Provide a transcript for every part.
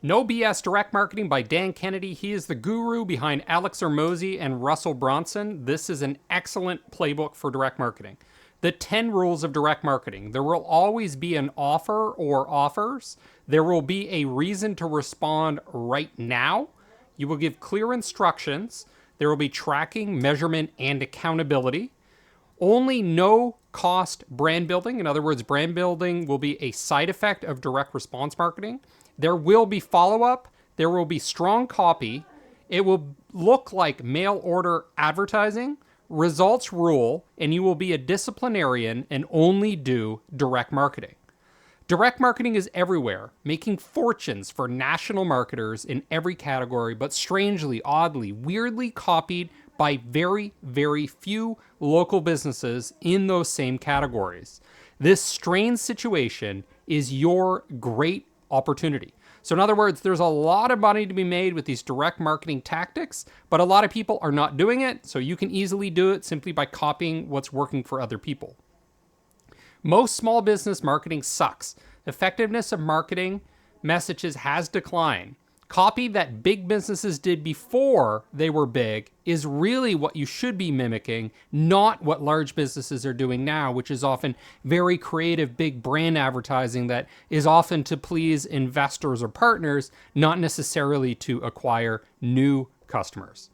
No BS Direct Marketing by Dan Kennedy. He is the guru behind Alex Hormozi and Russell Bronson. This is an excellent playbook for direct marketing. The 10 rules of direct marketing. There will always be an offer or offers. There will be a reason to respond right now. You will give clear instructions. There will be tracking, measurement, and accountability. Only no cost brand building. In other words, brand building will be a side effect of direct response marketing. There will be follow-up. There will be strong copy. It will look like mail order advertising. Results rule, and you will be a disciplinarian and only do direct marketing. Direct marketing is everywhere, making fortunes for national marketers in every category, but strangely, oddly, weirdly copied by very, very few local businesses in those same categories. This strange situation is your great opportunity. So in other words, there's a lot of money to be made with these direct marketing tactics, but a lot of people are not doing it. So you can easily do it simply by copying what's working for other people. Most small business marketing sucks. Effectiveness of marketing messages has declined. Copy that big businesses did before they were big is really what you should be mimicking, not what large businesses are doing now, which is often very creative, big brand advertising that is often to please investors or partners, not necessarily to acquire new customers.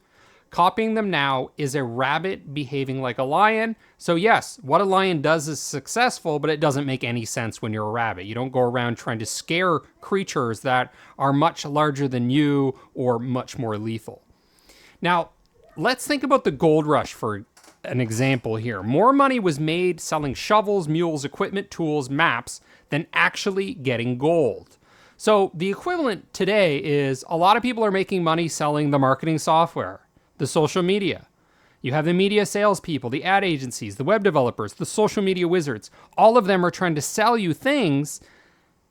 Copying them now is a rabbit behaving like a lion. So yes, what a lion does is successful, but it doesn't make any sense when you're a rabbit. You don't go around trying to scare creatures that are much larger than you or much more lethal. Now, let's think about the gold rush for an example here. More money was made selling shovels, mules, equipment, tools, maps than actually getting gold. So the equivalent today is a lot of people are making money selling the marketing software, the social media. You have the media salespeople, the ad agencies, the web developers, the social media wizards. All of them are trying to sell you things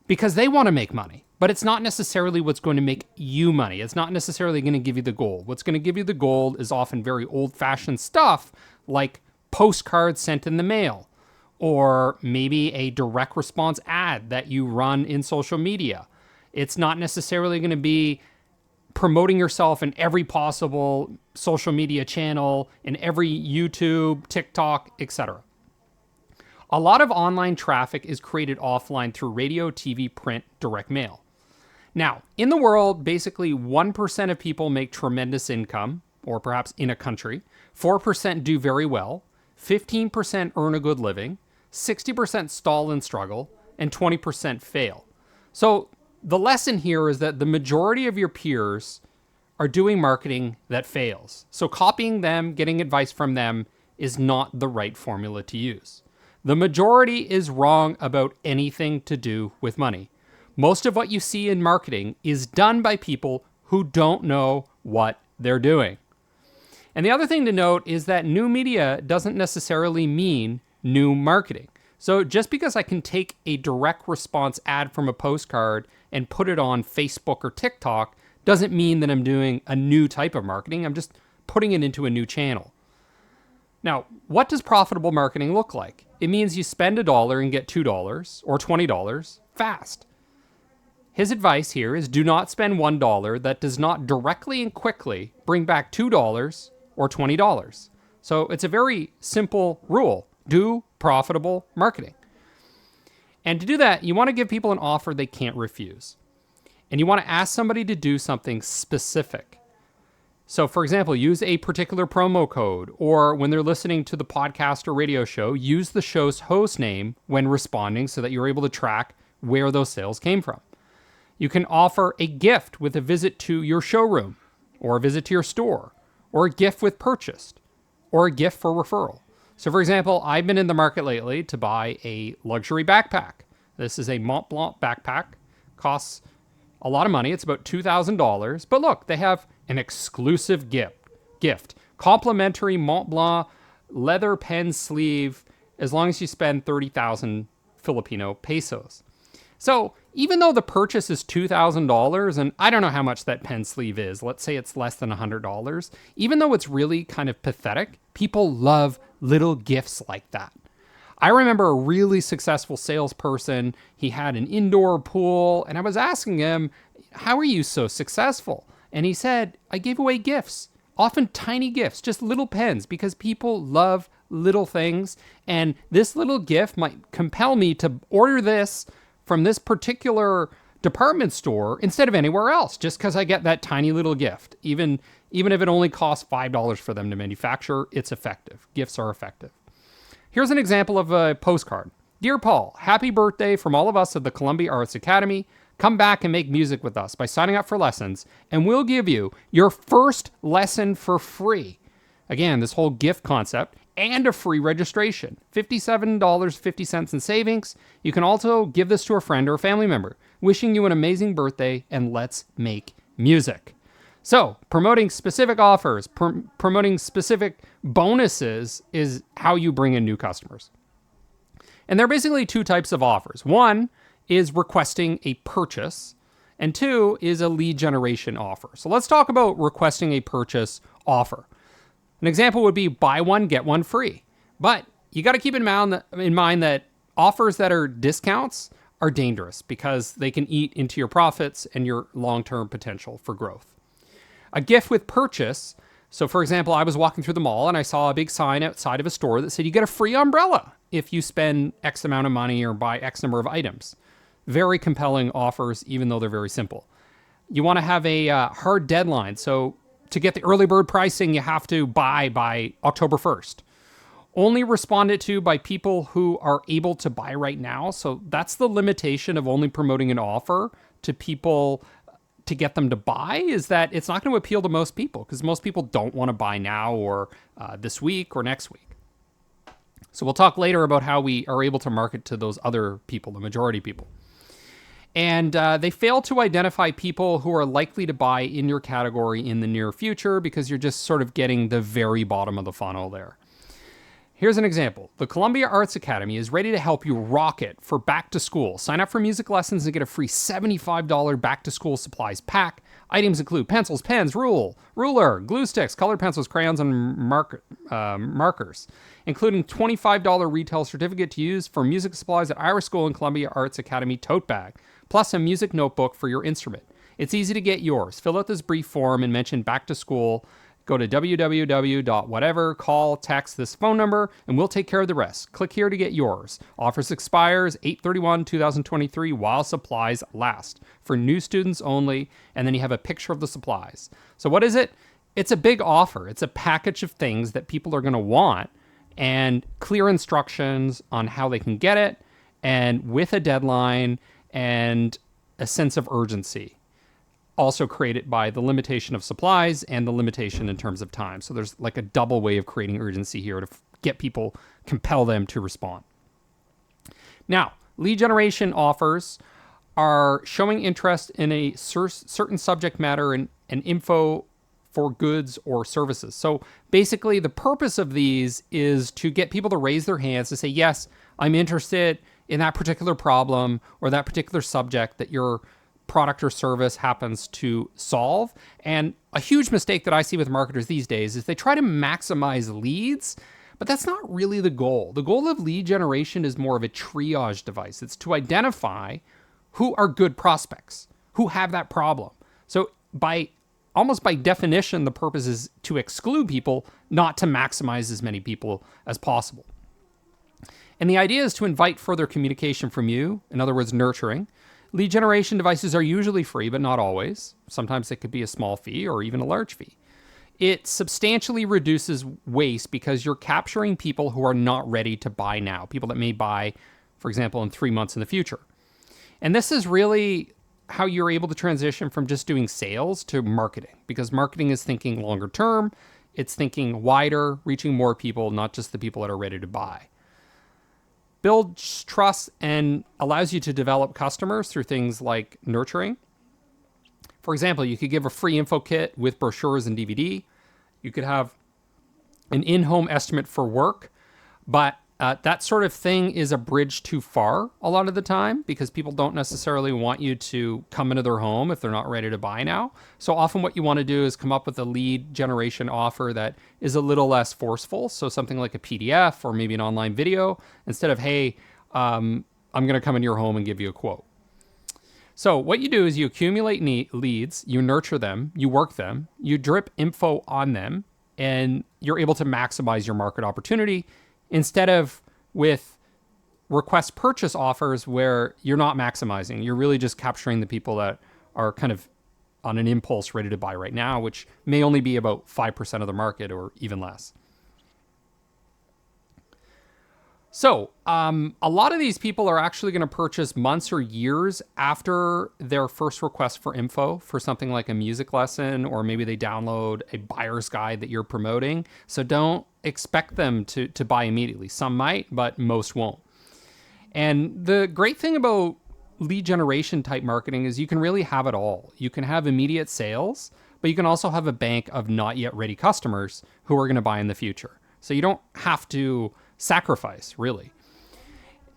because they want to make money. But it's not necessarily what's going to make you money. It's not necessarily going to give you the gold. What's going to give you the gold is often very old-fashioned stuff like postcards sent in the mail, or maybe a direct response ad that you run in social media. It's not necessarily going to be promoting yourself in every possible social media channel, in every YouTube, TikTok, etc. A lot of online traffic is created offline through radio, TV, print, direct mail. Now, in the world, basically 1% of people make tremendous income, or perhaps in a country. 4% do very well. 15% earn a good living. 60% stall and struggle. And 20% fail. So the lesson here is that the majority of your peers are doing marketing that fails. So copying them, getting advice from them is not the right formula to use. The majority is wrong about anything to do with money. Most of what you see in marketing is done by people who don't know what they're doing. And the other thing to note is that new media doesn't necessarily mean new marketing. So just because I can take a direct response ad from a postcard and put it on Facebook or TikTok doesn't mean that I'm doing a new type of marketing. I'm just putting it into a new channel. Now, what does profitable marketing look like? It means you spend $1 and get $2 or $20 fast. His advice here is do not spend $1 that does not directly and quickly bring back $2 or $20. So it's a very simple rule. Do profitable marketing. And to do that, you want to give people an offer they can't refuse. And you want to ask somebody to do something specific. So for example, use a particular promo code, or when they're listening to the podcast or radio show, use the show's host name when responding so that you're able to track where those sales came from. You can offer a gift with a visit to your showroom, or a visit to your store, or a gift with purchased, or a gift for referral. So for example, I've been in the market lately to buy a luxury backpack. This is a Mont Blanc backpack. Costs a lot of money. It's about $2,000. But look, they have an exclusive gift. Complimentary Mont Blanc leather pen sleeve as long as you spend 30,000 Filipino pesos. So even though the purchase is $2,000, and I don't know how much that pen sleeve is, let's say it's less than $100, even though it's really kind of pathetic, people love little gifts like that. I remember a really successful salesperson, he had an indoor pool, and I was asking him, how are you so successful? And he said, I gave away gifts, often tiny gifts, just little pens, because people love little things. And this little gift might compel me to order this from this particular department store instead of anywhere else, just because I get that tiny little gift. Even if it only costs $5 for them to manufacture, it's effective. Gifts are effective. Here's an example of a postcard. Dear Paul, happy birthday from all of us at the Columbia Arts Academy. Come back and make music with us by signing up for lessons, and we'll give you your first lesson for free. Again, this whole gift concept and a free registration. $57.50 in savings. You can also give this to a friend or a family member. Wishing you an amazing birthday, and let's make music. So, promoting specific offers, promoting specific bonuses is how you bring in new customers. And there are basically two types of offers. One is requesting a purchase, and two is a lead generation offer. So let's talk about requesting a purchase offer. An example would be buy one, get one free. But you got to keep in mind that offers that are discounts are dangerous because they can eat into your profits and your long-term potential for growth. A gift with purchase. So for example, I was walking through the mall and I saw a big sign outside of a store that said you get a free umbrella if you spend X amount of money or buy X number of items. Very compelling offers, even though they're very simple. You want to have a hard deadline. So to get the early bird pricing, you have to buy by October 1st. Only responded to by people who are able to buy right now. So that's the limitation of only promoting an offer to people to get them to buy, is that it's not going to appeal to most people because most people don't want to buy now or this week or next week. So we'll talk later about how we are able to market to those other people, the majority people. And they fail to identify people who are likely to buy in your category in the near future because you're just sort of getting the very bottom of the funnel there. Here's an example. The Columbia Arts Academy is ready to help you rock it for back to school. Sign up for music lessons and get a free $75 back to school supplies pack. Items include pencils, pens, ruler, glue sticks, colored pencils, crayons, and markers, including $25 retail certificate to use for music supplies at Irish School and Columbia Arts Academy tote bag, plus a music notebook for your instrument. It's easy to get yours. Fill out this brief form and mention back to school. Go to www.whatever, call, text this phone number, and we'll take care of the rest. Click here to get yours. Offers expires 8/31/2023 while supplies last. For new students only, and then you have a picture of the supplies. So what is it? It's a big offer. It's a package of things that people are going to want, and clear instructions on how they can get it, and with a deadline and a sense of urgency. Also created by the limitation of supplies and the limitation in terms of time. So there's like a double way of creating urgency here to get people, compel them to respond. Now, lead generation offers are showing interest in a certain subject matter and info for goods or services. So basically the purpose of these is to get people to raise their hands to say, yes, I'm interested in that particular problem or that particular subject that you're product or service happens to solve. And a huge mistake that I see with marketers these days is they try to maximize leads, but that's not really the goal. The goal of lead generation is more of a triage device. It's to identify who are good prospects, who have that problem. So almost by definition, the purpose is to exclude people, not to maximize as many people as possible. And the idea is to invite further communication from you, in other words, nurturing. Lead generation devices are usually free, but not always. Sometimes it could be a small fee or even a large fee. It substantially reduces waste because you're capturing people who are not ready to buy now, people that may buy, for example, in 3 months in the future. And this is really how you're able to transition from just doing sales to marketing, because marketing is thinking longer term. It's thinking wider, reaching more people, not just the people that are ready to buy. Builds trust and allows you to develop customers through things like nurturing. For example, you could give a free info kit with brochures and DVD. You could have an in-home estimate for work, but that sort of thing is a bridge too far a lot of the time because people don't necessarily want you to come into their home if they're not ready to buy now. So often what you want to do is come up with a lead generation offer that is a little less forceful. So something like a PDF or maybe an online video instead of, hey, I'm going to come into your home and give you a quote. So what you do is you accumulate leads, you nurture them, you work them, you drip info on them, and you're able to maximize your market opportunity instead of with request purchase offers where you're not maximizing. You're really just capturing the people that are kind of on an impulse ready to buy right now, which may only be about 5% of the market or even less. So a lot of these people are actually going to purchase months or years after their first request for info for something like a music lesson, or maybe they download a buyer's guide that you're promoting. So don't expect them to buy immediately. Some might, but most won't. And the great thing about lead generation type marketing is you can really have it all. You can have immediate sales, but you can also have a bank of not yet ready customers who are going to buy in the future. So you don't have to sacrifice, really.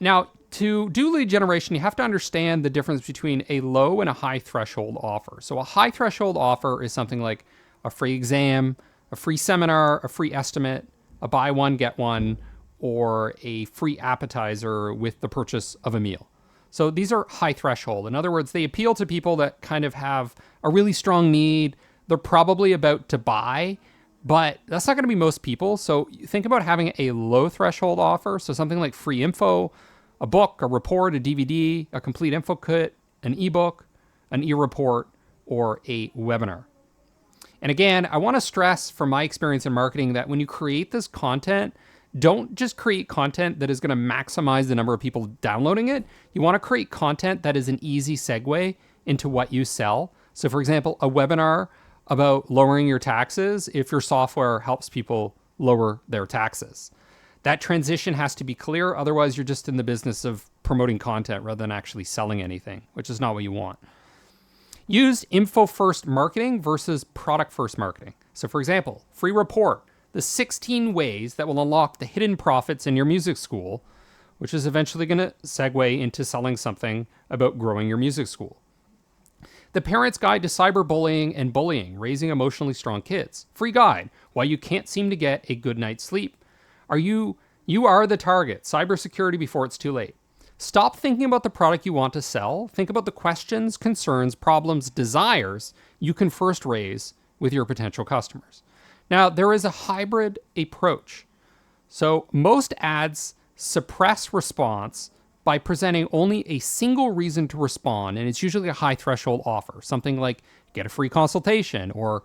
Now, to do lead generation, you have to understand the difference between a low and a high threshold offer. So a high threshold offer is something like a free exam, a free seminar, a free estimate, a buy one, get one, or a free appetizer with the purchase of a meal. So these are high threshold. In other words, they appeal to people that kind of have a really strong need. They're probably about to buy, but that's not going to be most people. So think about having a low threshold offer. So something like free info, a book, a report, a DVD, a complete info kit, an ebook, an e-report, or a webinar. And again, I want to stress from my experience in marketing that when you create this content, don't just create content that is going to maximize the number of people downloading it. You want to create content that is an easy segue into what you sell. So for example, a webinar about lowering your taxes if your software helps people lower their taxes. That transition has to be clear. Otherwise, you're just in the business of promoting content rather than actually selling anything, which is not what you want. Use info-first marketing versus product-first marketing. So for example, free report, the 16 ways that will unlock the hidden profits in your music school, which is eventually going to segue into selling something about growing your music school. The Parent's Guide to Cyberbullying and Bullying, Raising Emotionally Strong Kids. Free guide, why you can't seem to get a good night's sleep. You are the target. Cybersecurity before it's too late. Stop thinking about the product you want to sell. Think about the questions, concerns, problems, desires you can first raise with your potential customers. Now, there is a hybrid approach. So most ads suppress response by presenting only a single reason to respond, and it's usually a high threshold offer, something like get a free consultation or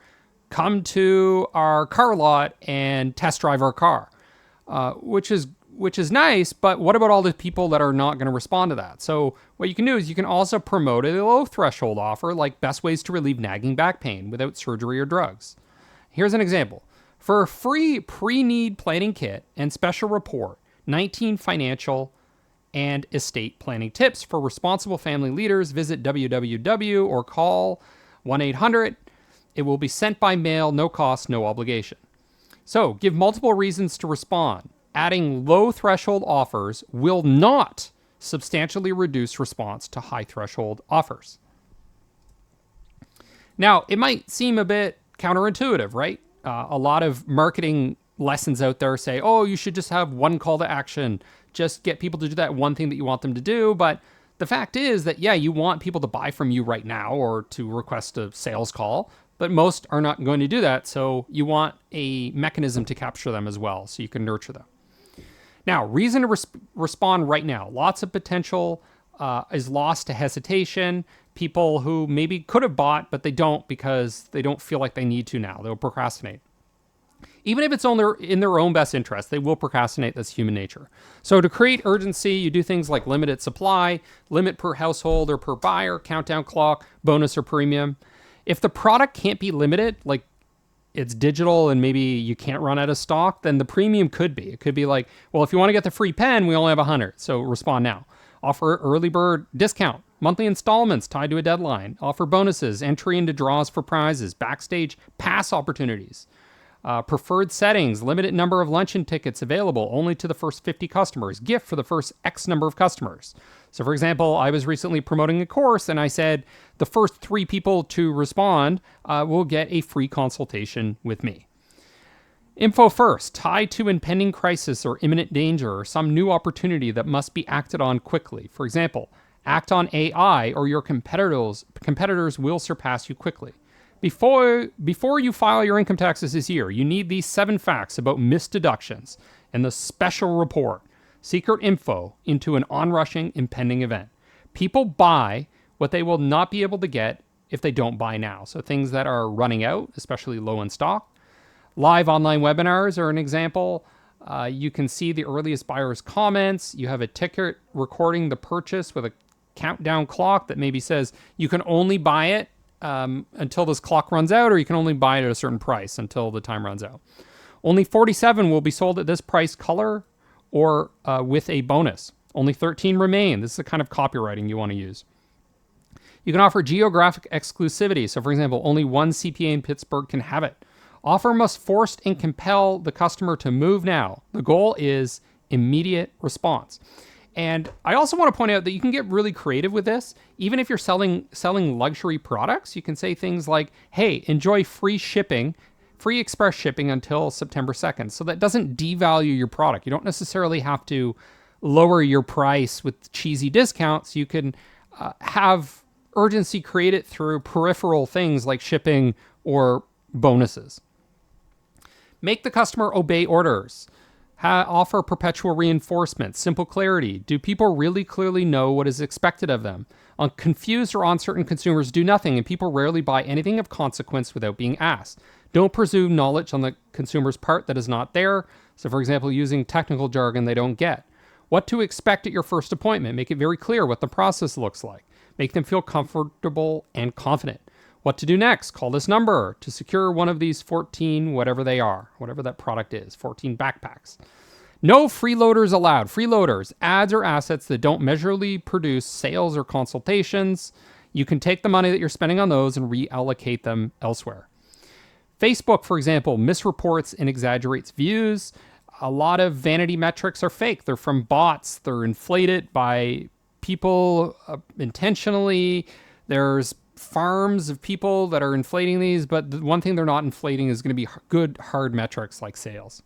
come to our car lot and test drive our car, which is nice, but what about all the people that are not going to respond to that? So what you can do is you can also promote a low threshold offer, like best ways to relieve nagging back pain without surgery or drugs. Here's an example. For a free pre-need planning kit and special report, 19 financial and estate planning tips for responsible family leaders, visit www or call 1-800. It will be sent by mail, no cost, no obligation. So give multiple reasons to respond. Adding low threshold offers will not substantially reduce response to high threshold offers. Now, it might seem a bit counterintuitive, right? A lot of marketing lessons out there say, oh, you should just have one call to action. Just get people to do that one thing that you want them to do. But the fact is that, yeah, you want people to buy from you right now or to request a sales call, but most are not going to do that. So you want a mechanism to capture them as well so you can nurture them. Now, reason to respond right now. Lots of potential is lost to hesitation. People who maybe could have bought, but they don't because they don't feel like they need to now. They'll procrastinate. Even if it's in their own best interest, they will procrastinate. That's human nature. So to create urgency, you do things like limited supply, limit per household or per buyer, countdown clock, bonus or premium. If the product can't be limited, like it's digital and maybe you can't run out of stock, then the premium could be. It could be like, well, if you want to get the free pen, we only have 100. So respond now. Offer early bird discount, monthly installments tied to a deadline. Offer bonuses, entry into draws for prizes, backstage pass opportunities. Preferred settings, limited number of luncheon tickets available only to the first 50 customers, gift for the first X number of customers. So for example, I was recently promoting a course and I said the first 3 people to respond will get a free consultation with me. Info first, tied to impending crisis or imminent danger or some new opportunity that must be acted on quickly. For example, Act on AI or your competitors will surpass you quickly. Before you file your income taxes this year, you need these 7 facts about missed deductions and the special report, secret info into an onrushing impending event. People buy what they will not be able to get if they don't buy now. So things that are running out, especially low in stock. Live online webinars are an example. You can see the earliest buyer's comments. You have a ticket recording the purchase with a countdown clock that maybe says you can only buy it until this clock runs out, or you can only buy it at a certain price until the time runs out. Only 47 will be sold at this price, color, or with a bonus. Only 13 remain. This is the kind of copywriting you want to use. You can offer geographic exclusivity. So, for example, only one CPA in Pittsburgh can have it. Offer must force and compel the customer to move now. The goal is immediate response. And I also want to point out that you can get really creative with this. Even if you're selling luxury products, you can say things like, hey, enjoy free shipping, free express shipping until September 2nd. So that doesn't devalue your product. You don't necessarily have to lower your price with cheesy discounts. You can have urgency created through peripheral things like shipping or bonuses. Make the customer obey orders. Offer perpetual reinforcement, simple clarity. Do people really clearly know what is expected of them? Confused or uncertain consumers do nothing, and people rarely buy anything of consequence without being asked. Don't presume knowledge on the consumer's part that is not there. So, for example, using technical jargon they don't get. What to expect at your first appointment. Make it very clear what the process looks like. Make them feel comfortable and confident. What to do next? Call this number to secure one of these 14, whatever they are, whatever that product is, 14 backpacks. No freeloaders allowed. Freeloaders, ads or assets that don't measurably produce sales or consultations. You can take the money that you're spending on those and reallocate them elsewhere. Facebook, for example, misreports and exaggerates views. A lot of vanity metrics are fake. They're from bots. They're inflated by people intentionally. There's farms of people that are inflating these, but the one thing they're not inflating is going to be good, hard metrics like sales.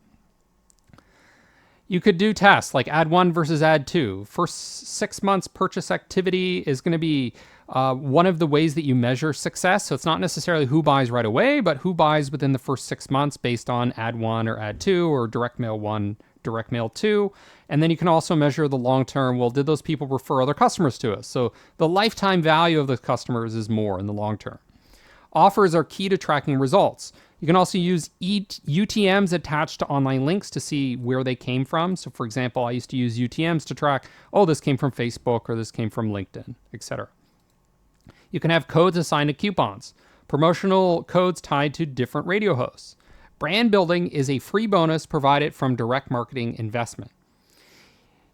You could do tests like ad 1 versus ad 2. First 6 months purchase activity is going to be one of the ways that you measure success. So it's not necessarily who buys right away, but who buys within the first 6 months based on ad 1 or ad 2 or direct mail 1, direct mail 2. And then you can also measure the long term. Well, did those people refer other customers to us? So the lifetime value of those customers is more in the long term. Offers are key to tracking results. You can also use UTMs attached to online links to see where they came from. So for example, I used to use UTMs to track, oh, this came from Facebook or this came from LinkedIn, etc. You can have codes assigned to coupons, promotional codes tied to different radio hosts. Brand building is a free bonus provided from direct marketing investment.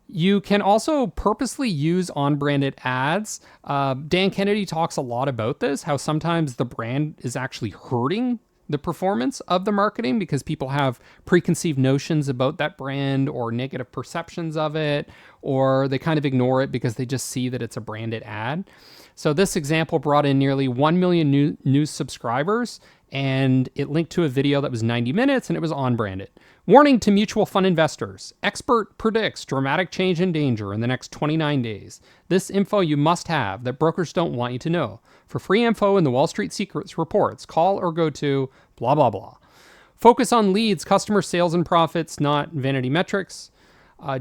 You can also purposely use unbranded ads. Dan Kennedy talks a lot about this, how sometimes the brand is actually hurting the performance of the marketing because people have preconceived notions about that brand or negative perceptions of it, or they kind of ignore it because they just see that it's a branded ad. So this example brought in nearly 1 million new subscribers, and it linked to a video that was 90 minutes and it was unbranded. Warning to mutual fund investors. Expert predicts dramatic change in danger in the next 29 days. This info you must have that brokers don't want you to know. For free info in the Wall Street Secrets reports, call or go to blah, blah, blah. Focus on leads, customer sales and profits, not vanity metrics.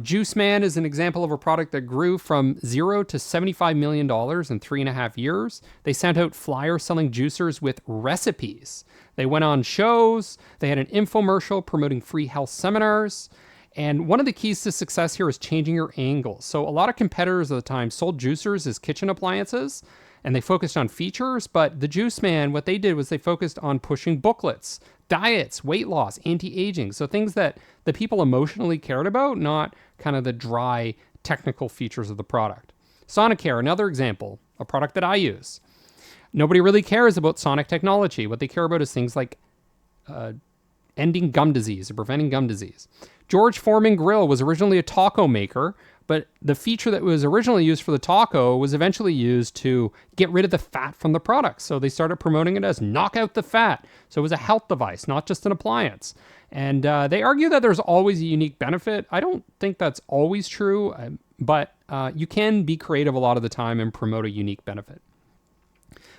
Juice Man is an example of a product that grew from 0 to $75 million in 3.5 years. They sent out flyers selling juicers with recipes. They went on shows. They had an infomercial promoting free health seminars. And one of the keys to success here is changing your angle. So a lot of competitors at the time sold juicers as kitchen appliances, and they focused on features. But the Juice Man, what they did was they focused on pushing booklets, diets, weight loss, anti-aging. So things that the people emotionally cared about, not kind of the dry technical features of the product. Sonicare, another example, a product that I use. Nobody really cares about sonic technology. What they care about is things like ending gum disease or preventing gum disease. George Foreman Grill was originally a taco maker, But the feature that was originally used for the taco was eventually used to get rid of the fat from the product. So they started promoting it as knock out the fat. So it was a health device, not just an appliance. And they argue that there's always a unique benefit. I don't think that's always true, but you can be creative a lot of the time and promote a unique benefit.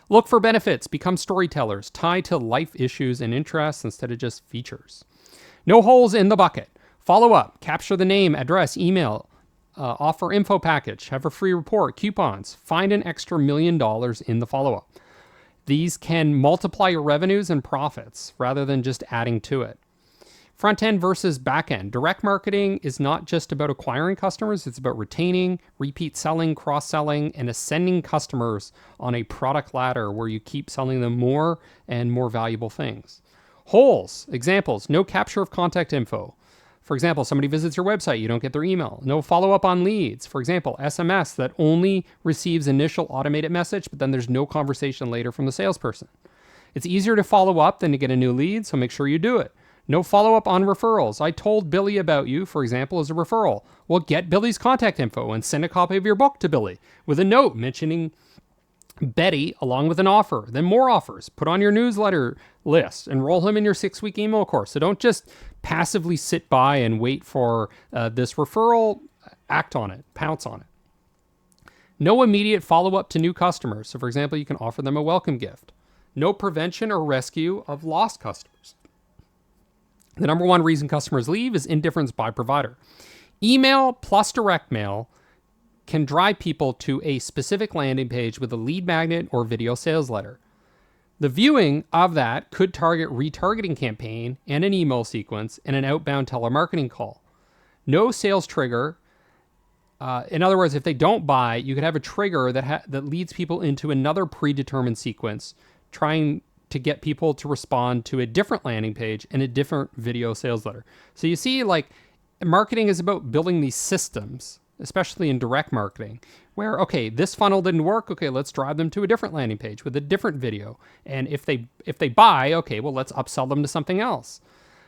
Look for benefits, become storytellers, tie to life issues and interests instead of just features. No holes in the bucket. Follow up, capture the name, address, email, offer info package, have a free report, coupons, find an extra $1 million in the follow-up. These can multiply your revenues and profits rather than just adding to it. Front end versus back end. Direct marketing is not just about acquiring customers, it's about retaining, repeat selling, cross-selling, and ascending customers on a product ladder where you keep selling them more and more valuable things. Holes, examples, no capture of contact info. For example, somebody visits your website, you don't get their email. No follow-up on leads. For example, SMS that only receives initial automated message, but then there's no conversation later from the salesperson. It's easier to follow up than to get a new lead, so make sure you do it. No follow-up on referrals. I told Billy about you, for example, as a referral. Well, get Billy's contact info and send a copy of your book to Billy with a note mentioning Betty along with an offer. Then more offers. Put on your newsletter list. Enroll him in your 6-week email course. So don't just passively sit by and wait for this referral. Act on it. Pounce on it. No immediate follow-up to new customers. So, for example, you can offer them a welcome gift. No prevention or rescue of lost customers. The number one reason customers leave is indifference by provider. Email plus direct mail can drive people to a specific landing page with a lead magnet or video sales letter. The viewing of that could target retargeting campaign and an email sequence and an outbound telemarketing call. No sales trigger. In other words, if they don't buy, you could have a trigger that leads people into another predetermined sequence, trying to get people to respond to a different landing page and a different video sales letter. So you see, like, marketing is about building these systems, especially in direct marketing, where, okay, this funnel didn't work. Okay, let's drive them to a different landing page with a different video. And if they buy, okay, well, let's upsell them to something else.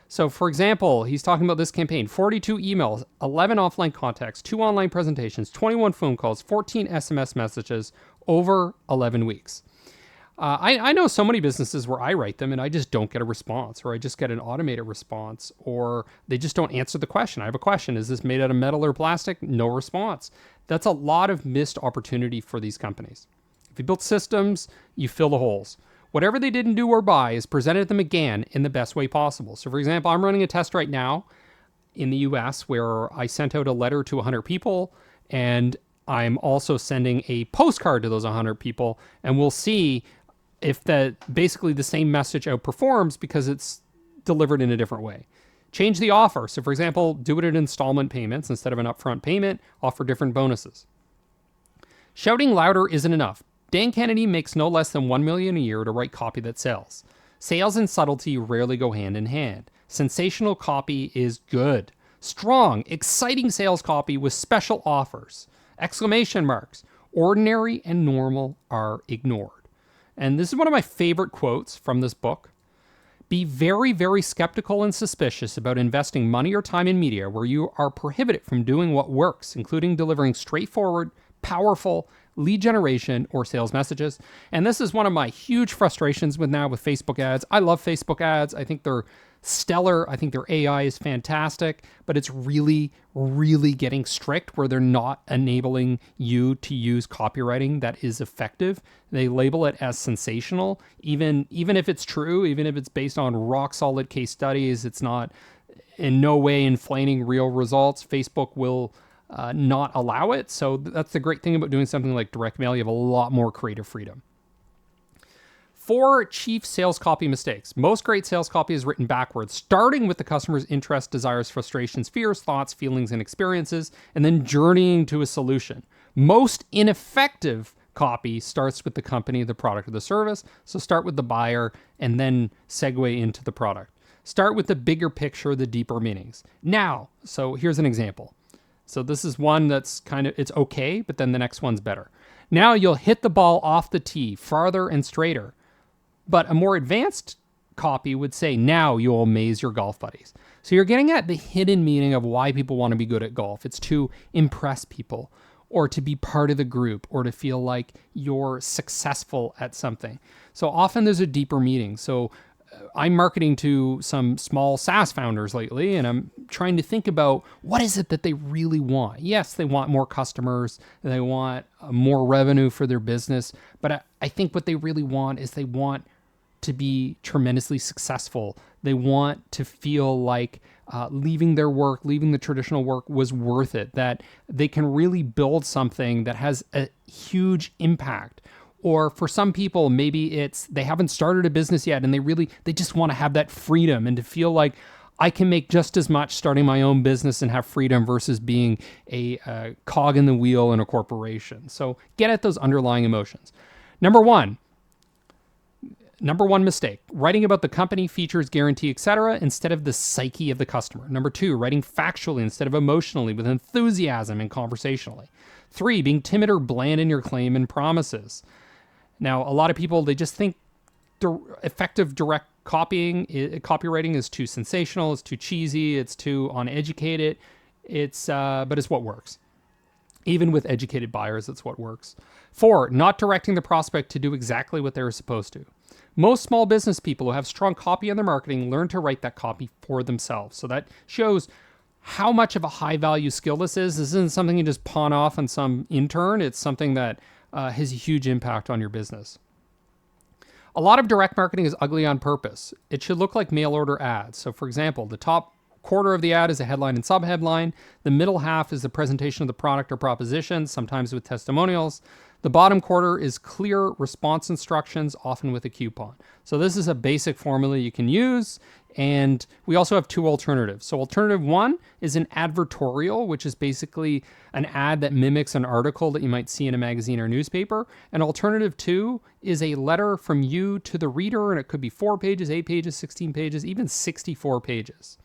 So, for example, he's talking about this campaign: 42 emails, 11 offline contacts, 2 online presentations, 21 phone calls, 14 SMS messages over 11 weeks. I know so many businesses where I write them and I just don't get a response, or I just get an automated response, or they just don't answer the question. I have a question. Is this made out of metal or plastic? No response. That's a lot of missed opportunity for these companies. If you build systems, you fill the holes. Whatever they didn't do or buy is presented to them again in the best way possible. So, for example, I'm running a test right now in the US where I sent out a letter to 100 people, and I'm also sending a postcard to those 100 people, and we'll see if basically the same message outperforms because it's delivered in a different way. Change the offer. So, for example, do it in installment payments instead of an upfront payment. Offer different bonuses. Shouting louder isn't enough. Dan Kennedy makes no less than $1 million a year to write copy that sells. Sales and subtlety rarely go hand in hand. Sensational copy is good. Strong, exciting sales copy with special offers. Exclamation marks. Ordinary and normal are ignored. And this is one of my favorite quotes from this book. Be very, very skeptical and suspicious about investing money or time in media where you are prohibited from doing what works, including delivering straightforward, powerful lead generation or sales messages. And this is one of my huge frustrations with Facebook ads. I love Facebook ads. I think they're stellar. I think their AI is fantastic, but it's really, really getting strict where they're not enabling you to use copywriting that is effective. They label it as sensational, even if it's true, even if it's based on rock solid case studies. It's not in no way inflating real results. Facebook will not allow it. So that's the great thing about doing something like direct mail. You have a lot more creative freedom. 4 chief sales copy mistakes. Most great sales copy is written backwards, starting with the customer's interests, desires, frustrations, fears, thoughts, feelings, and experiences, and then journeying to a solution. Most ineffective copy starts with the company, the product, or the service. So start with the buyer and then segue into the product. Start with the bigger picture, the deeper meanings. Now, so here's an example. So this is one that's it's okay, but then the next one's better. Now you'll hit the ball off the tee, farther and straighter. But a more advanced copy would say, now you'll amaze your golf buddies. So you're getting at the hidden meaning of why people want to be good at golf. It's to impress people, or to be part of the group, or to feel like you're successful at something. So often there's a deeper meaning. So I'm marketing to some small SaaS founders lately, and I'm trying to think about what is it that they really want. Yes, they want more customers, they want more revenue for their business, but I think what they really want is they want to be tremendously successful. They want to feel like leaving their work, leaving the traditional work was worth it, that they can really build something that has a huge impact. Or for some people, maybe it's they haven't started a business yet and they just want to have that freedom and to feel like I can make just as much starting my own business and have freedom versus being a cog in the wheel in a corporation. So get at those underlying emotions. Number one mistake, writing about the company, features, guarantee, etc., instead of the psyche of the customer. Number two, writing factually instead of emotionally with enthusiasm and conversationally. 3, being timid or bland in your claim and promises. Now, a lot of people, they just think effective direct copywriting is too sensational, it's too cheesy, it's too uneducated. But it's what works. Even with educated buyers, it's what works. 4, not directing the prospect to do exactly what they're supposed to. Most small business people who have strong copy in their marketing learn to write that copy for themselves. So that shows how much of a high value skill this is. This isn't something you just pawn off on some intern. It's something that has a huge impact on your business. A lot of direct marketing is ugly on purpose. It should look like mail order ads. So for example, the top quarter of the ad is a headline and subheadline. The middle half is the presentation of the product or proposition, sometimes with testimonials. The bottom quarter is clear response instructions, often with a coupon. So this is a basic formula you can use. And we also have 2 alternatives. So alternative 1 is an advertorial, which is basically an ad that mimics an article that you might see in a magazine or newspaper. And alternative 2 is a letter from you to the reader, and it could be 4 pages, 8 pages, 16 pages, even 64 pages.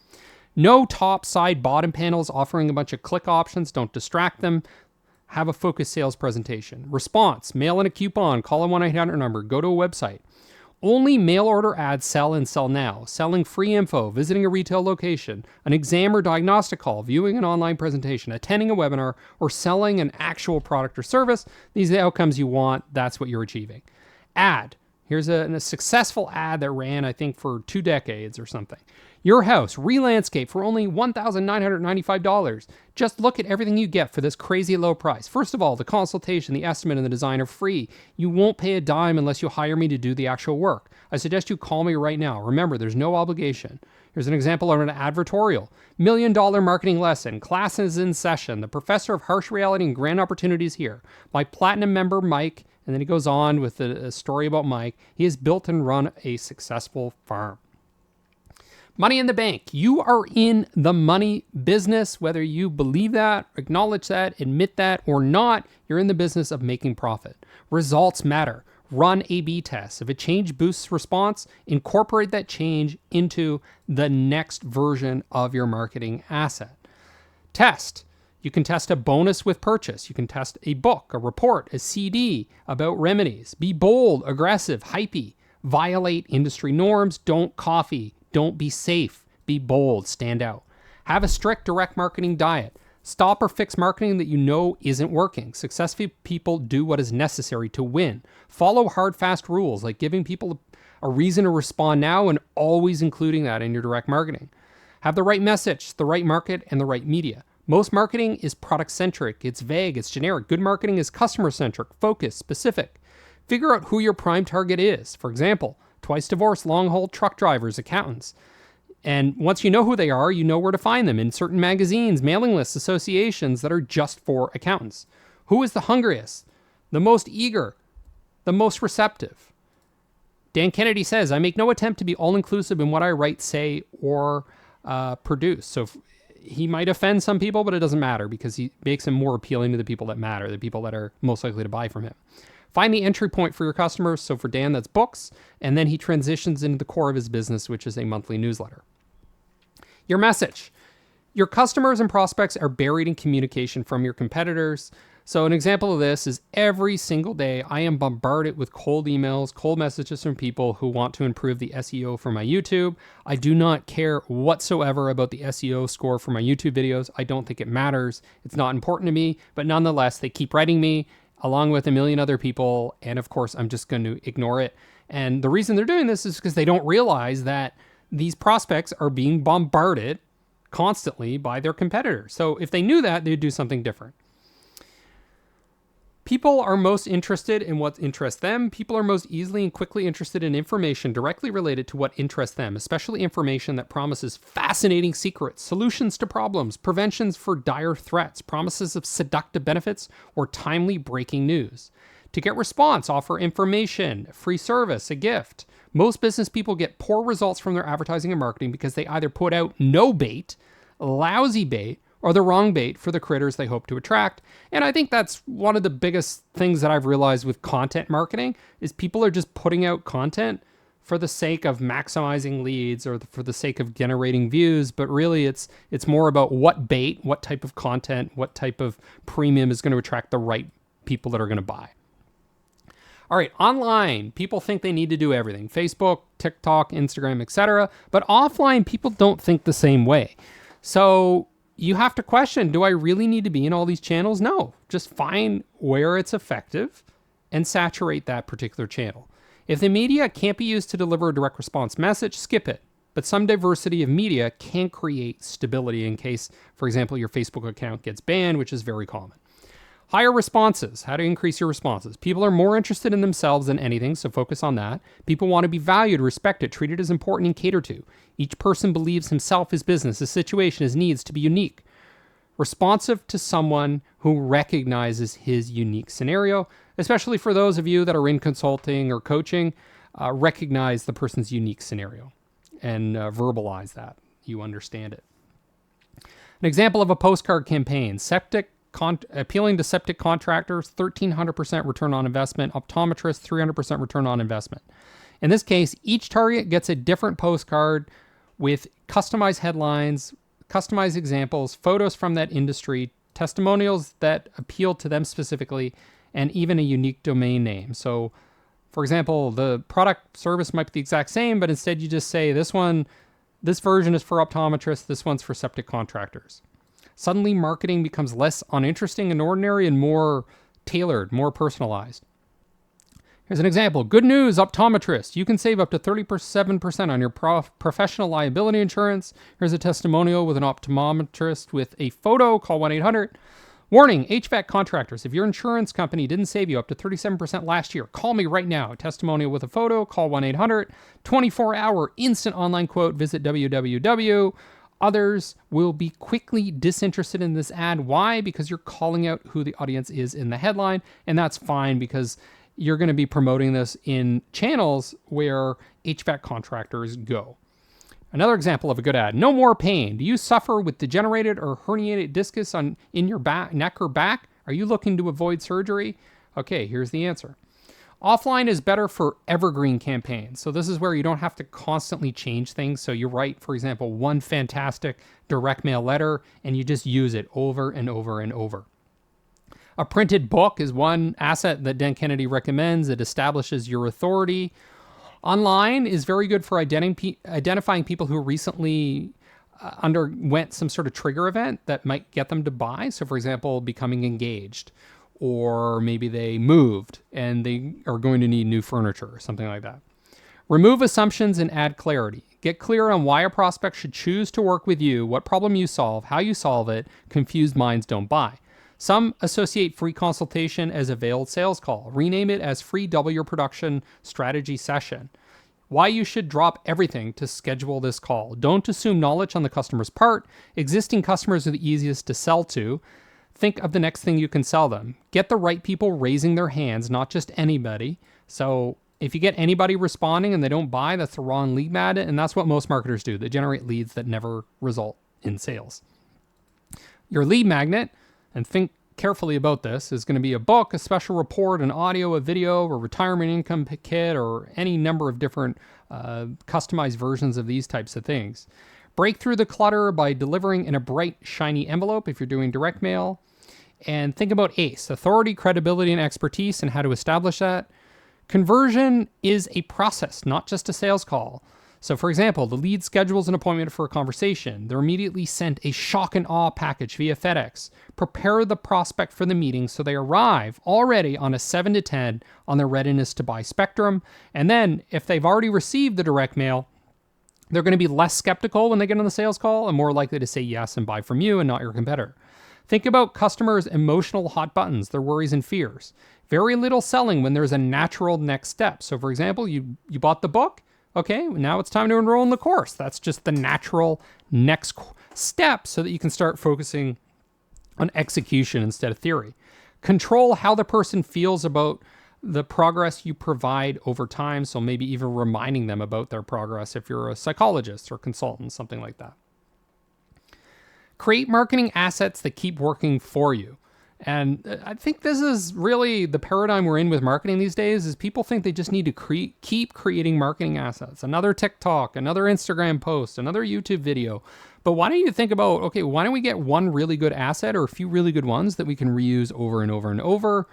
No top, side, bottom panels offering a bunch of click options. Don't distract them. Have a focused sales presentation. Response, mail in a coupon, call a 1-800 number, go to a website. Only mail order ads sell and sell now. Selling free info, visiting a retail location, an exam or diagnostic call, viewing an online presentation, attending a webinar, or selling an actual product or service. These are the outcomes you want. That's what you're achieving. Ad. Here's a successful ad that ran, I think, for 2 decades or something. Your house, re-landscape for only $1,995. Just look at everything you get for this crazy low price. First of all, the consultation, the estimate, and the design are free. You won't pay a dime unless you hire me to do the actual work. I suggest you call me right now. Remember, there's no obligation. Here's an example of an advertorial. $1 million marketing lesson. Class is in session. The professor of harsh reality and grand opportunities here. My platinum member, Mike. And then he goes on with a story about Mike. He has built and run a successful farm. Money in the bank. You are in the money business, whether you believe that, acknowledge that, admit that, or not, you're in the business of making profit. Results matter. Run A/B tests. If a change boosts response, incorporate that change into the next version of your marketing asset. Test. You can test a bonus with purchase. You can test a book, a report, a CD about remedies. Be bold, aggressive, hypey. Violate industry norms. Don't copy. Don't be safe. Be bold. Stand out. Have a strict direct marketing diet. Stop or fix marketing that you know isn't working. Successful people do what is necessary to win. Follow hard, fast rules like giving people a reason to respond now and always including that in your direct marketing. Have the right message, the right market, and the right media. Most marketing is product-centric. It's vague. It's generic. Good marketing is customer-centric, focused, specific. Figure out who your prime target is. For example, twice divorced, long-haul truck drivers, accountants. And once you know who they are, you know where to find them in certain magazines, mailing lists, associations that are just for accountants. Who is the hungriest, the most eager, the most receptive? Dan Kennedy says, I make no attempt to be all-inclusive in what I write, say, or produce. So he might offend some people, but it doesn't matter because he makes him more appealing to the people that matter, the people that are most likely to buy from him. Find the entry point for your customers. So for Dan, that's books. And then he transitions into the core of his business, which is a monthly newsletter. Your message. Your customers and prospects are buried in communication from your competitors. So an example of this is every single day I am bombarded with cold emails, cold messages from people who want to improve the SEO for my YouTube. I do not care whatsoever about the SEO score for my YouTube videos. I don't think it matters. It's not important to me, but nonetheless, they keep writing me along with a million other people. And of course, I'm just going to ignore it. And the reason they're doing this is because they don't realize that these prospects are being bombarded constantly by their competitors. So if they knew that, they'd do something different. People are most interested in what interests them. People are most easily and quickly interested in information directly related to what interests them, especially information that promises fascinating secrets, solutions to problems, preventions for dire threats, promises of seductive benefits, or timely breaking news. To get response, offer information, free service, a gift. Most business people get poor results from their advertising and marketing because they either put out no bait, lousy bait, or the wrong bait for the critters they hope to attract. And I think that's one of the biggest things that I've realized with content marketing is people are just putting out content for the sake of maximizing leads or for the sake of generating views. But really it's more about what bait, what type of content, what type of premium is going to attract the right people that are going to buy. All right, online, people think they need to do everything. Facebook, TikTok, Instagram, etc. But offline, people don't think the same way. So you have to question, do I really need to be in all these channels? No, just find where it's effective and saturate that particular channel. If the media can't be used to deliver a direct response message, skip it. But some diversity of media can create stability in case, for example, your Facebook account gets banned, which is very common. Higher responses, how to increase your responses. People are more interested in themselves than anything, so focus on that. People want to be valued, respected, treated as important, and catered to. Each person believes himself, his business, his situation, his needs to be unique. Responsive to someone who recognizes his unique scenario, especially for those of you that are in consulting or coaching, recognize the person's unique scenario and verbalize that. You understand it. An example of a postcard campaign, appealing to septic contractors, 1,300% return on investment. Optometrists, 300% return on investment. In this case, each target gets a different postcard with customized headlines, customized examples, photos from that industry, testimonials that appeal to them specifically, and even a unique domain name. So, for example, the product service might be the exact same, but instead you just say this version is for optometrists, this one's for septic contractors. Suddenly, marketing becomes less uninteresting and ordinary and more tailored, more personalized. Here's an example. Good news, optometrist. You can save up to 37% on your professional liability insurance. Here's a testimonial with an optometrist with a photo. Call 1-800. Warning, HVAC contractors. If your insurance company didn't save you up to 37% last year, call me right now. A testimonial with a photo. Call 1-800. 24-hour instant online quote. Visit www. Others will be quickly disinterested in this ad. Why? Because you're calling out who the audience is in the headline, and that's fine because you're going to be promoting this in channels where HVAC contractors go. Another example of a good ad. No more pain. Do you suffer with degenerated or herniated discus in your back, neck or back? Are you looking to avoid surgery? Okay, here's the answer. Offline is better for evergreen campaigns. So this is where you don't have to constantly change things. So you write, for example, one fantastic direct mail letter and you just use it over and over and over. A printed book is one asset that Dan Kennedy recommends. It establishes your authority. Online is very good for identifying people who recently underwent some sort of trigger event that might get them to buy. So for example, becoming engaged, or maybe they moved and they are going to need new furniture or something like that. Remove assumptions and add clarity. Get clear on why a prospect should choose to work with you, what problem you solve, how you solve it. Confused minds don't buy. Some associate free consultation as a veiled sales call. Rename it as free double your production strategy session. Why you should drop everything to schedule this call. Don't assume knowledge on the customer's part. Existing customers are the easiest to sell to. Think of the next thing you can sell them. Get the right people raising their hands, not just anybody. So if you get anybody responding and they don't buy, that's the wrong lead magnet, and that's what most marketers do. They generate leads that never result in sales. Your lead magnet, and think carefully about this, is going to be a book, a special report, an audio, a video, a retirement income kit, or any number of different customized versions of these types of things. Break through the clutter by delivering in a bright, shiny envelope if you're doing direct mail. And think about ACE, authority, credibility, and expertise, and how to establish that. Conversion is a process, not just a sales call. So for example, the lead schedules an appointment for a conversation. They're immediately sent a shock and awe package via FedEx. Prepare the prospect for the meeting so they arrive already on a 7 to 10 on their readiness to buy spectrum. And then if they've already received the direct mail, they're going to be less skeptical when they get on the sales call and more likely to say yes and buy from you and not your competitor. Think about customers' emotional hot buttons, their worries and fears. Very little selling when there's a natural next step. So for example, you bought the book. Okay, now it's time to enroll in the course. That's just the natural next step so that you can start focusing on execution instead of theory. Control how the person feels about the progress you provide over time. So maybe even reminding them about their progress if you're a psychologist or consultant, something like that. Create marketing assets that keep working for you. And I think this is really the paradigm we're in with marketing these days is people think they just need to keep creating marketing assets. Another TikTok, another Instagram post, another YouTube video. But why don't you think about, okay, why don't we get one really good asset or a few really good ones that we can reuse over and over and over?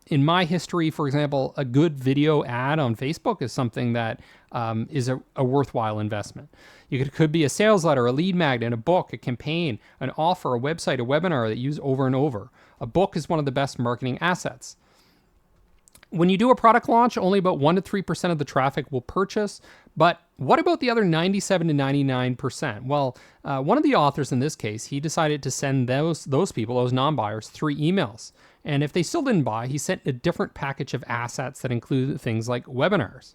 In my history, for example, a good video ad on Facebook is something that is a worthwhile investment. It could be a sales letter, a lead magnet, a book, a campaign, an offer, a website, a webinar that you use over and over. A book is one of the best marketing assets. When you do a product launch, only about 1% to 3% of the traffic will purchase. But what about the other 97 to 99%? Well, one of the authors in this case, he decided to send those people, those non-buyers, 3 emails. And if they still didn't buy, he sent a different package of assets that included things like webinars.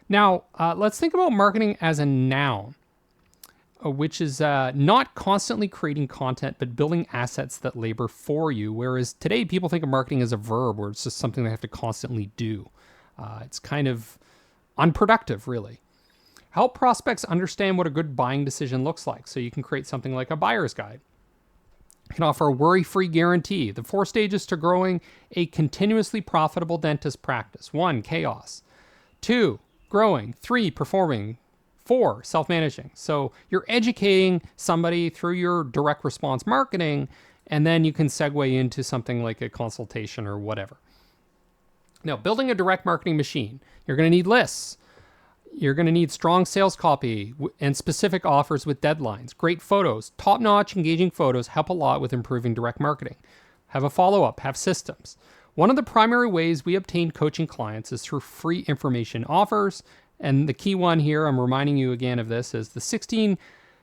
Now, let's think about marketing as a noun, which is not constantly creating content, but building assets that labor for you. Whereas today, people think of marketing as a verb, where it's just something they have to constantly do. It's kind of unproductive, really. Help prospects understand what a good buying decision looks like, so you can create something like a buyer's guide. You can offer a worry-free guarantee. The 4 stages to growing a continuously profitable dentist practice. 1, chaos. 2, growing. 3, performing. 4, self-managing. So you're educating somebody through your direct response marketing, and then you can segue into something like a consultation or whatever. Now, building a direct marketing machine, you're going to need lists. You're going to need strong sales copy and specific offers with deadlines. Great photos, top-notch engaging photos help a lot with improving direct marketing. Have a follow-up, have systems. One of the primary ways we obtain coaching clients is through free information offers. And the key one here, I'm reminding you again of this, is the 16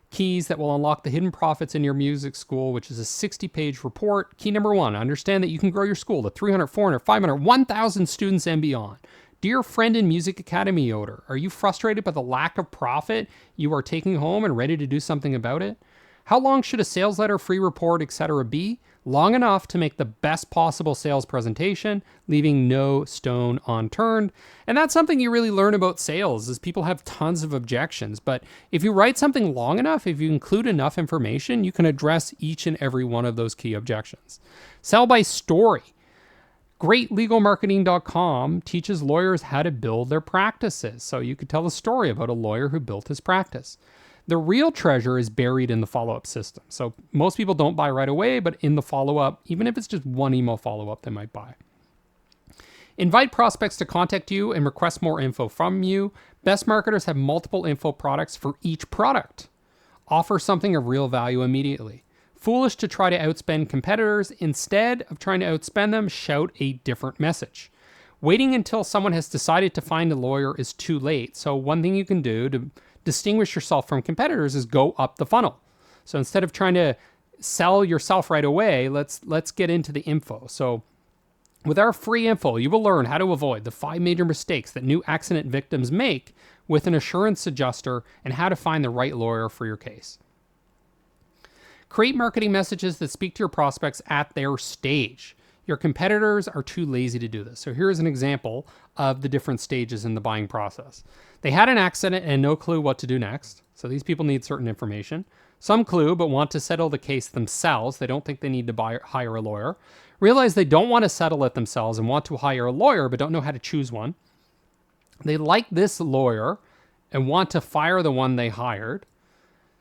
keys that will unlock the hidden profits in your music school, which is a 60-page report. Key number 1, understand that you can grow your school to 300, 400, 500, 1,000 students and beyond. Dear friend in Music Academy owner, are you frustrated by the lack of profit you are taking home and ready to do something about it? How long should a sales letter, free report, etc. be? Long enough to make the best possible sales presentation, leaving no stone unturned. And that's something you really learn about sales, is people have tons of objections. But if you write something long enough, if you include enough information, you can address each and every one of those key objections. Sell by story. GreatLegalMarketing.com teaches lawyers how to build their practices. So you could tell a story about a lawyer who built his practice. The real treasure is buried in the follow-up system. So most people don't buy right away, but in the follow-up, even if it's just one email follow-up, they might buy. Invite prospects to contact you and request more info from you. Best marketers have multiple info products for each product. Offer something of real value immediately. Foolish to try to outspend competitors. Instead of trying to outspend them, shout a different message. Waiting until someone has decided to find a lawyer is too late. So one thing you can do to distinguish yourself from competitors is go up the funnel. So instead of trying to sell yourself right away, let's get into the info. So with our free info, you will learn how to avoid the 5 major mistakes that new accident victims make with an assurance adjuster and how to find the right lawyer for your case. Create marketing messages that speak to your prospects at their stage. Your competitors are too lazy to do this. So here's an example of the different stages in the buying process. They had an accident and no clue what to do next. So these people need certain information. Some clue, but want to settle the case themselves. They don't think they need to hire a lawyer. Realize they don't want to settle it themselves and want to hire a lawyer, but don't know how to choose one. They like this lawyer and want to fire the one they hired.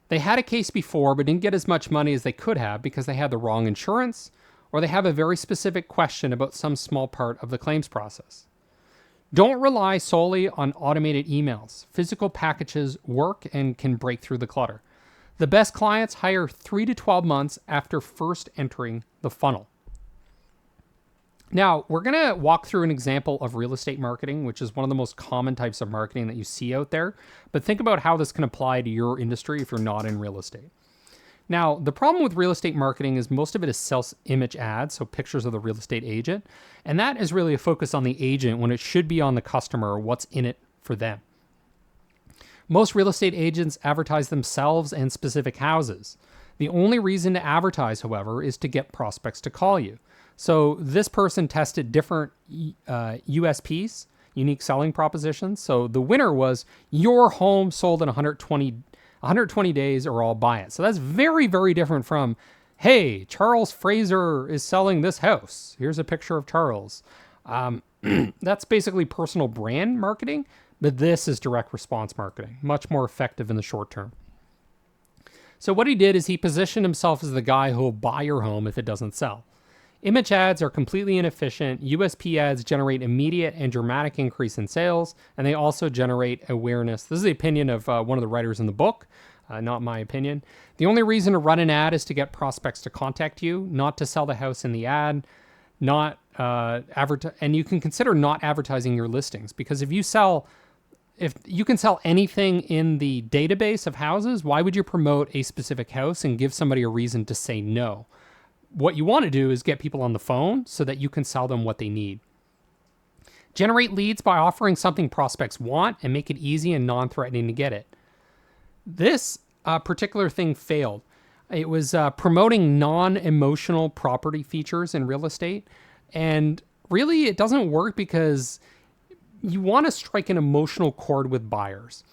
They had a case before, but didn't get as much money as they could have because they had the wrong insurance, or they have a very specific question about some small part of the claims process. Don't rely solely on automated emails. Physical packages work and can break through the clutter. The best clients hire 3 to 12 months after first entering the funnel. Now, we're going to walk through an example of real estate marketing, which is one of the most common types of marketing that you see out there. But think about how this can apply to your industry if you're not in real estate. Now, the problem with real estate marketing is most of it is self-image ads, so pictures of the real estate agent. And that is really a focus on the agent when it should be on the customer or what's in it for them. Most real estate agents advertise themselves and specific houses. The only reason to advertise, however, is to get prospects to call you. So this person tested different USPs, unique selling propositions. So the winner was your home sold in 120 days or I'll buy it. So that's very, very different from, hey, Charles Fraser is selling this house. Here's a picture of Charles. That's basically personal brand marketing, but this is direct response marketing, much more effective in the short term. So what he did is he positioned himself as the guy who will buy your home if it doesn't sell. Image ads are completely inefficient. USP ads generate immediate and dramatic increase in sales, and they also generate awareness. This is the opinion of one of the writers in the book, not my opinion. The only reason to run an ad is to get prospects to contact you, not to sell the house in the ad, not and you can consider not advertising your listings, because if you can sell anything in the database of houses, why would you promote a specific house and give somebody a reason to say no? What you want to do is get people on the phone so that you can sell them what they need. Generate leads by offering something prospects want and make it easy and non-threatening to get it. This particular thing failed. It was promoting non-emotional property features in real estate. And really, it doesn't work because you want to strike an emotional chord with buyers.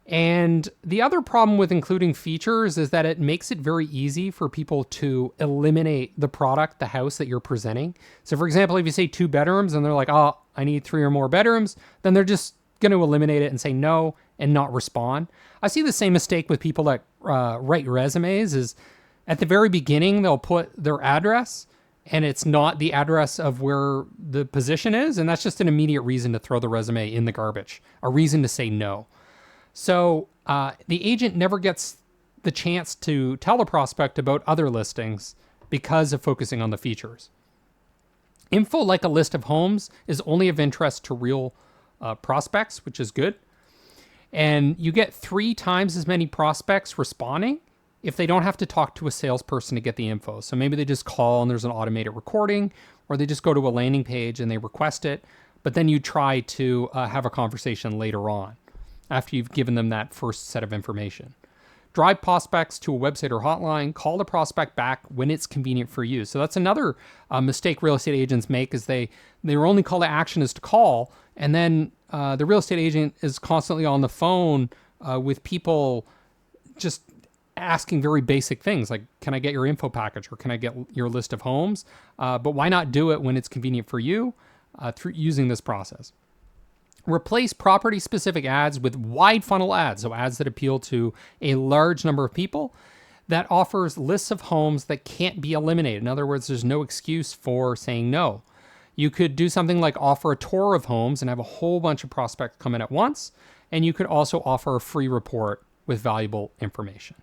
And the other problem with including features is that it makes it very easy for people to eliminate the product, the house that you're presenting. So for example, if you say 2 bedrooms and they're like, oh, I need 3 or more bedrooms, then they're just going to eliminate it and say no and not respond. I see the same mistake with people that write resumes is at the very beginning, they'll put their address and it's not the address of where the position is. And that's just an immediate reason to throw the resume in the garbage, a reason to say no. So the agent never gets the chance to tell the prospect about other listings because of focusing on the features. Info like a list of homes is only of interest to real prospects, which is good. And you get 3 times as many prospects responding if they don't have to talk to a salesperson to get the info. So maybe they just call and there's an automated recording, or they just go to a landing page and they request it, but then you try to have a conversation later on after you've given them that first set of information. Drive prospects to a website or hotline, call the prospect back when it's convenient for you. So that's another mistake real estate agents make is their only call to action is to call, and then the real estate agent is constantly on the phone with people just asking very basic things like, can I get your info package or can I get your list of homes? But why not do it when it's convenient for you through using this process? Replace property-specific ads with wide funnel ads, so ads that appeal to a large number of people that offers lists of homes that can't be eliminated. In other words, there's no excuse for saying no. You could do something like offer a tour of homes and have a whole bunch of prospects come in at once, and you could also offer a free report with valuable information.